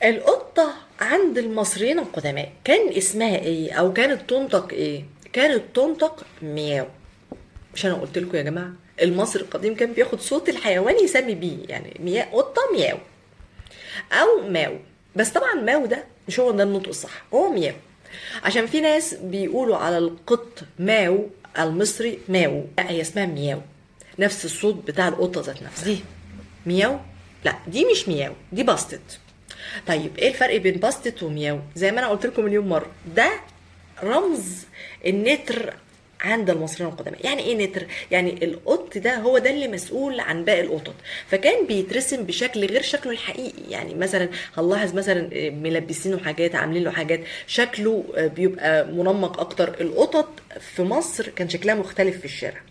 القطة عند المصريين القدماء كان اسمها ايه او كانت تنطق ايه؟ كانت تنطق مياو. مش انا قلت لكم يا جماعة المصري القديم كان بياخد صوت الحيوان يسمي بيه، يعني مياو، قطة مياو او ماو. بس طبعا ماو ده مش هو ده النطق الصح، هو مياو. عشان في ناس بيقولوا على القط ماو المصري ماو، لا هي اسمها مياو، نفس الصوت بتاع القطة ذات نفسها. دي مياو، لا دي مش مياو، دي باستت. طيب ايه الفرق بين باستت ومياو؟ زي ما انا قلت لكم مليون مره، ده رمز النتر عند المصريين القدماء. يعني ايه نتر؟ يعني القط ده هو ده اللي مسؤول عن باقي القطط، فكان بيترسم بشكل غير شكله الحقيقي. يعني مثلا هنلاحظ مثلا ملبسينه حاجات، عاملين له حاجات، شكله بيبقى منمق اكتر. القطط في مصر كان شكلها مختلف في الشارع،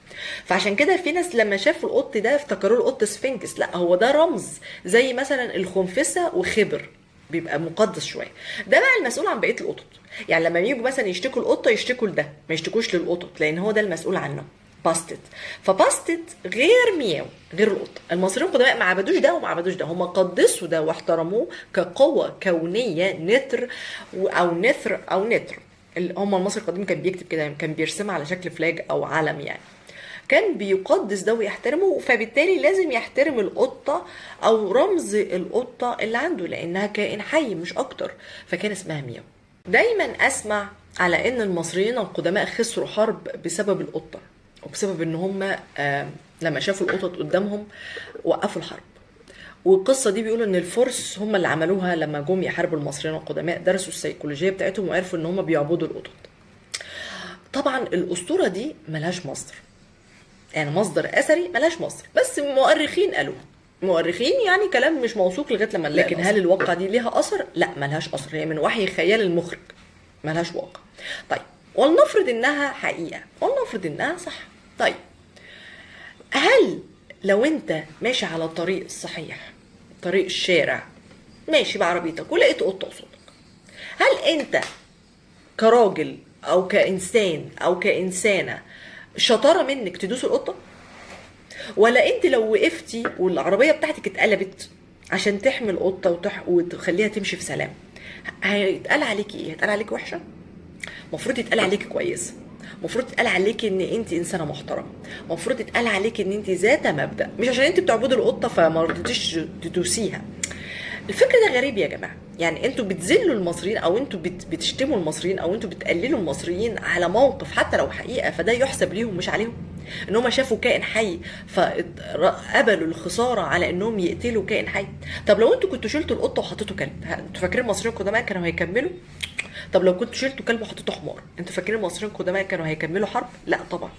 فعشان كده في ناس لما شافوا القط ده افتكروه القط سفنكس، لا هو ده رمز زي مثلا الخنفسه وخبر، بيبقى مقدس شويه. ده بقى المسؤول عن بقيه القطط. يعني لما يجوا مثلا يشتكوا القطه يشتكوا لده، ما يشتكوش للقطط، لان هو ده المسؤول عنه. باستت. فباستت غير مياو، غير القطه. المصريين القدماء ما عبدوش ده وما عبدوش ده، هم قدسوا ده واحترموه كقوه كونيه نتر او نثر او نتر. هم المصري القديم كان بيكتب كده، كان بيرسمها على شكل فلاج او علم يعني. كان بيقدس ده ويحترمه، فبالتالي لازم يحترم القطة أو رمز القطة اللي عنده، لأنها كائن حي مش أكتر، فكان اسمها مياو. دايما أسمع على إن المصريين القدماء خسروا حرب بسبب القطة، وبسبب إن هم لما شافوا القطط قدامهم وقفوا الحرب. والقصة دي بيقولوا إن الفرس هم اللي عملوها لما جم يحاربوا المصريين القدماء، درسوا السيكولوجية بتاعتهم وعرفوا إن هم بيعبدوا القطط. طبعا الأسطورة دي ملهاش مصدر، يعني مصدر اثري ملاش مصدر، بس مؤرخين قالوها. مؤرخين يعني كلام مش موثوق لغايه لما نلاقي. لكن هل الواقعه دي ليها اثر؟ لا ملهاش اثر، هي من وحي خيال المخرج، ملهاش واقع. طيب ولنفرض انها حقيقه، ولنفرض انها صح. طيب هل لو انت ماشي على الطريق الصحيح، طريق الشارع، ماشي بعربيتك ولقيت قطه قصادك، هل انت كراجل او كانسان او كانسانه شطاره منك تدوس القطه؟ ولا انت لو وقفتي والعربيه بتاعتك اتقلبت عشان تحمي القطه وتخليها تمشي في سلام، هيتقال عليكي ايه؟ هيتقال عليكي وحشه؟ المفروض يتقال عليكي كويسه، المفروض يتقال عليكي ان انت انسانه محترمه، المفروض يتقال عليكي ان انت ذات مبدا، مش عشان انت بتعبدي القطه فما رضيتيش تدوسيها. الفكر ده غريب يا جماعه. يعني انتوا بتذلوا المصريين، او انتوا بتشتموا المصريين، او انتوا بتقللوا المصريين على موقف حتى لو حقيقه، فده يحسب ليهم مش عليهم. ان هم شافوا كائن حي فقبلوا الخساره على انهم يقتلوا كائن حي. طب لو انتوا كنتوا شلتوا القطه وحطيتوا كلب، انتوا فاكرين المصريين القدماء كانوا هيكملوا؟ طب لو كنتوا شلتوا كلب وحطيتوا حمار، انتوا فاكرين المصريين القدماء كانوا هيكملوا حرب؟ لا طبعا،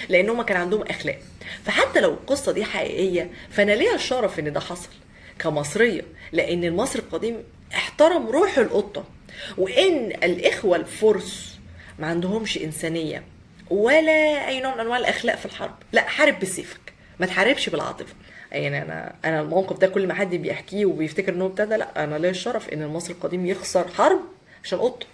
لان هم كان عندهم اخلاق. فحتى لو القصه دي حقيقيه، فانا ليا الشرف ان ده حصل كمصريه، لان المصري القديم احترم روح القطه. وان الاخوه الفرس ما عندهمش انسانيه ولا اي نوع من انواع الاخلاق في الحرب. لا، حارب بسيفك، ما تحاربش بالعاطفه. يعني انا الموقف ده كل ما حد بيحكيه وبيفتكر انه ابتدى، لا انا ليا الشرف ان المصري القديم يخسر حرب عشان قطه.